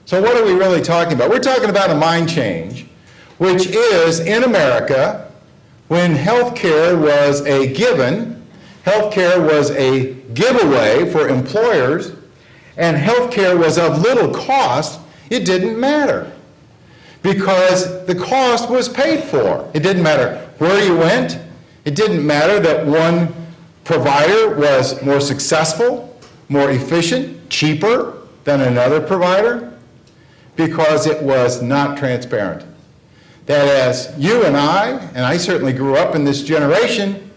So what are we really talking about? We're talking about a mind change, which is, in America, when health care was a given, health care was a giveaway for employers, and health care was of little cost, it didn't matter, because the cost was paid for. It didn't matter where you went. It didn't matter that one provider was more successful, more efficient, cheaper than another provider, because it was not transparent. That as you and I certainly grew up in this generation,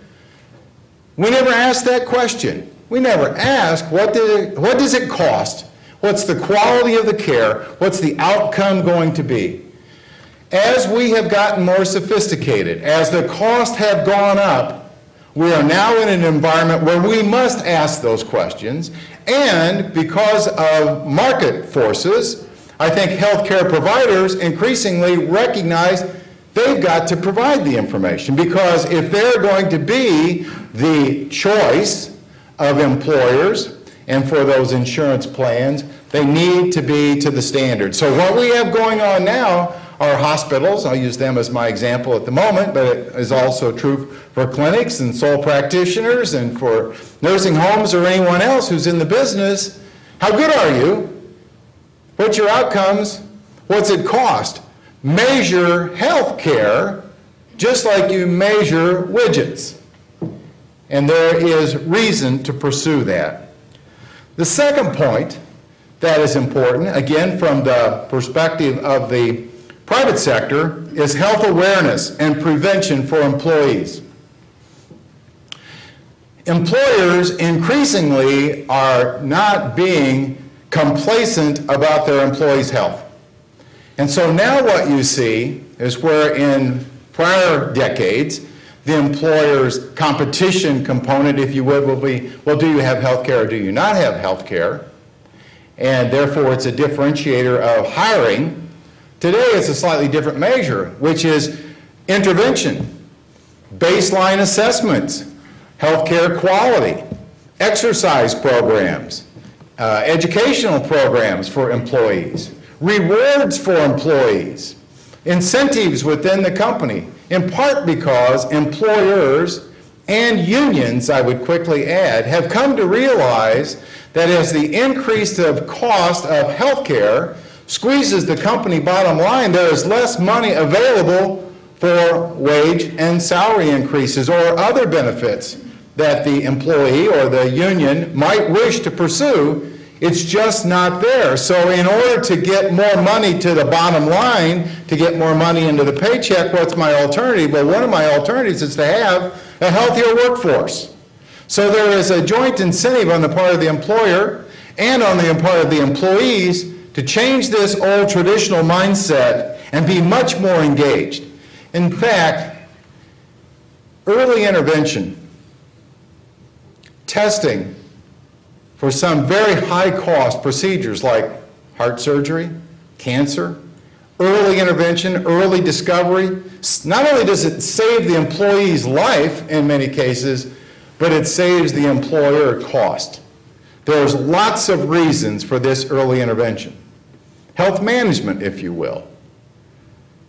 we never asked that question. We never asked, what does it cost? What's the quality of the care? What's the outcome going to be? As we have gotten more sophisticated, as the costs have gone up, we are now in an environment where we must ask those questions, and because of market forces, I think healthcare providers increasingly recognize they've got to provide the information, because if they're going to be the choice of employers and for those insurance plans, they need to be to the standard. So what we have going on now are hospitals. I'll use them as my example at the moment, but it is also true for clinics and sole practitioners and for nursing homes or anyone else who's in the business. How good are you? What's your outcomes? What's it cost? Measure health care just like you measure widgets. And there is reason to pursue that. The second point that is important, again from the perspective of the private sector, is health awareness and prevention for employees. Employers increasingly are not being complacent about their employees' health. And so now what you see is where in prior decades, the employer's competition component, if you would, will be, well, do you have health care or do you not have health care? And therefore it's a differentiator of hiring. Today it's a slightly different measure, which is intervention, baseline assessments, healthcare quality, exercise programs, educational programs for employees, rewards for employees, incentives within the company, in part because employers and unions, I would quickly add, have come to realize that as the increase of cost of healthcare squeezes the company bottom line, there is less money available for wage and salary increases or other benefits that the employee or the union might wish to pursue. It's just not there. So in order to get more money to the bottom line, to get more money into the paycheck, what's my alternative? Well, one of my alternatives is to have a healthier workforce. So there is a joint incentive on the part of the employer and on the part of the employees to change this old traditional mindset and be much more engaged. In fact, early intervention, testing for some very high-cost procedures like heart surgery, cancer, early intervention, early discovery, not only does it save the employee's life in many cases, but it saves the employer cost. There's lots of reasons for this early intervention. Health management, if you will.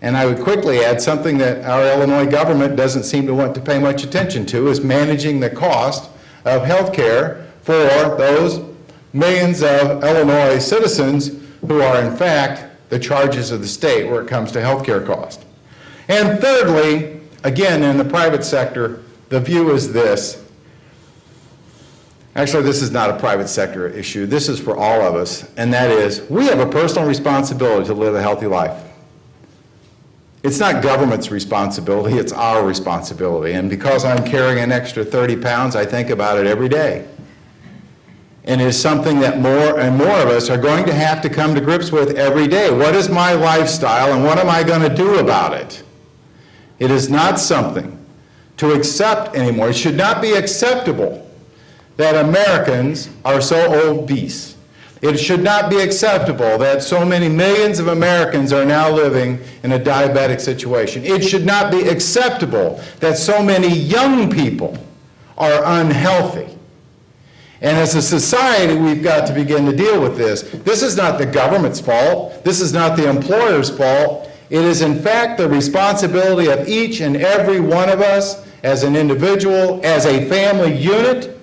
And I would quickly add something that our Illinois government doesn't seem to want to pay much attention to, is managing the cost of health care for those millions of Illinois citizens who are in fact the charges of the state where it comes to health care cost. And thirdly, again in the private sector, the view is this. Actually, this is not a private sector issue. This is for all of us, and that is we have a personal responsibility to live a healthy life. It's not government's responsibility, it's our responsibility. And because I'm carrying an extra 30 pounds, I think about it every day. And it is something that more and more of us are going to have to come to grips with every day. What is my lifestyle and what am I going to do about it? It is not something to accept anymore. It should not be acceptable that Americans are so obese. It should not be acceptable that so many millions of Americans are now living in a diabetic situation. It should not be acceptable that so many young people are unhealthy. And as a society, we've got to begin to deal with this. This is not the government's fault. This is not the employer's fault. It is, in fact, the responsibility of each and every one of us as an individual, as a family unit,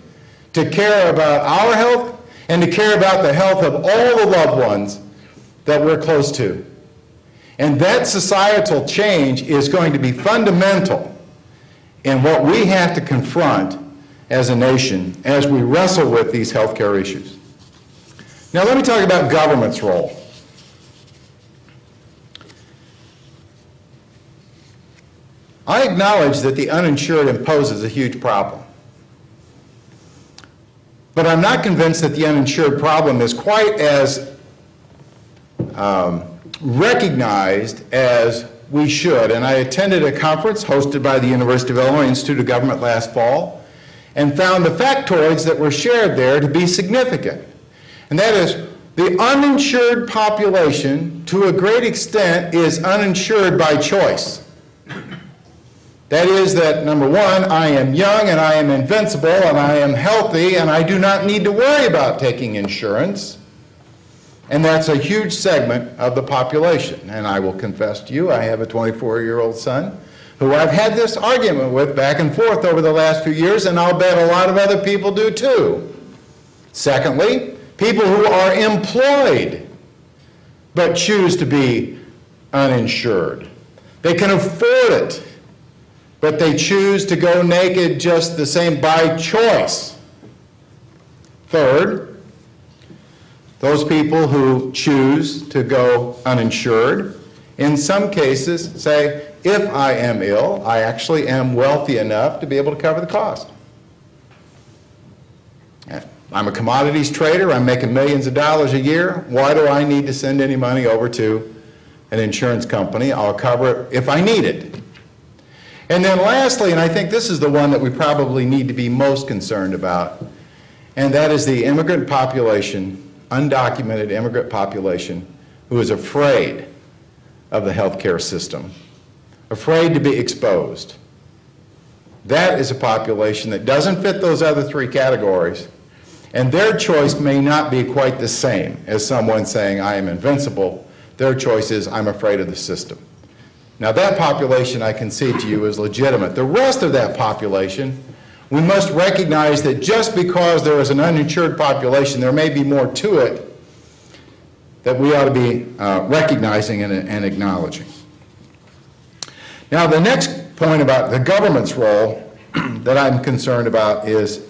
to care about our health and to care about the health of all the loved ones that we're close to. And that societal change is going to be fundamental in what we have to confront as a nation as we wrestle with these healthcare issues. Now let me talk about government's role. I acknowledge that the uninsured imposes a huge problem. But I'm not convinced that the uninsured problem is quite as recognized as we should. And I attended a conference hosted by the University of Illinois Institute of Government last fall and found the factoids that were shared there to be significant. And that is, the uninsured population, to a great extent, is uninsured by choice. That is that, number one, I am young and I am invincible and I am healthy and I do not need to worry about taking insurance. And that's a huge segment of the population. And I will confess to you, I have a 24-year-old son who I've had this argument with back and forth over the last few years, and I'll bet a lot of other people do too. Secondly, people who are employed but choose to be uninsured. They can afford it, but they choose to go naked just the same by choice. Third, those people who choose to go uninsured, in some cases say, if I am ill, I actually am wealthy enough to be able to cover the cost. I'm a commodities trader, I'm making millions of dollars a year, why do I need to send any money over to an insurance company? I'll cover it if I need it. And then lastly, and I think this is the one that we probably need to be most concerned about, and that is the immigrant population, undocumented immigrant population, who is afraid of the healthcare system, afraid to be exposed. That is a population that doesn't fit those other three categories, and their choice may not be quite the same as someone saying, I am invincible. Their choice is, I'm afraid of the system. Now that population, I concede to you, is legitimate. The rest of that population, we must recognize that just because there is an uninsured population, there may be more to it that we ought to be recognizing and acknowledging. Now the next point about the government's role that I'm concerned about is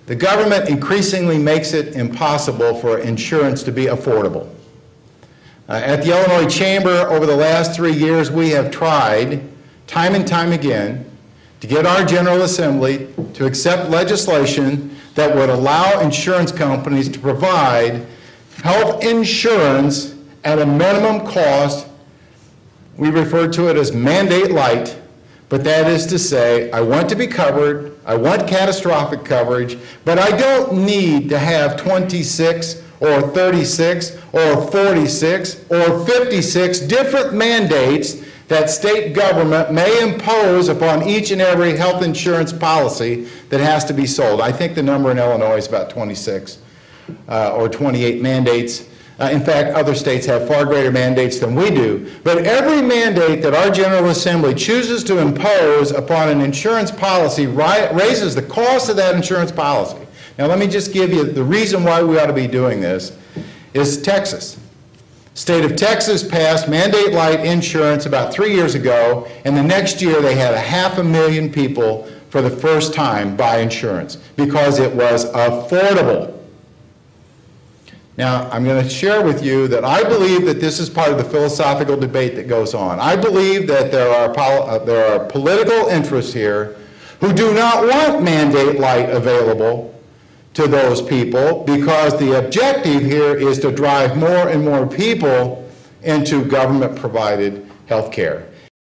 the government increasingly makes it impossible for insurance to be affordable. At the Illinois Chamber over the last 3 years, we have tried time and time again to get our General Assembly to accept legislation that would allow insurance companies to provide health insurance at a minimum cost. We refer to it as mandate light, but that is to say, I want to be covered, I want catastrophic coverage, but I don't need to have 26 or 36 or 46 or 56 different mandates that state government may impose upon each and every health insurance policy that has to be sold. I think the number in Illinois is about 26 or 28 mandates. In fact, other states have far greater mandates than we do. But every mandate that our General Assembly chooses to impose upon an insurance policy raises the cost of that insurance policy. Now let me just give you the reason why we ought to be doing this is Texas. State of Texas passed mandate light insurance about 3 years ago, and the next year they had 500,000 people for the first time buy insurance because it was affordable. Now, I'm going to share with you that I believe that this is part of the philosophical debate that goes on. I believe that there are political interests here who do not want mandate light available to those people because the objective here is to drive more and more people into government-provided health care.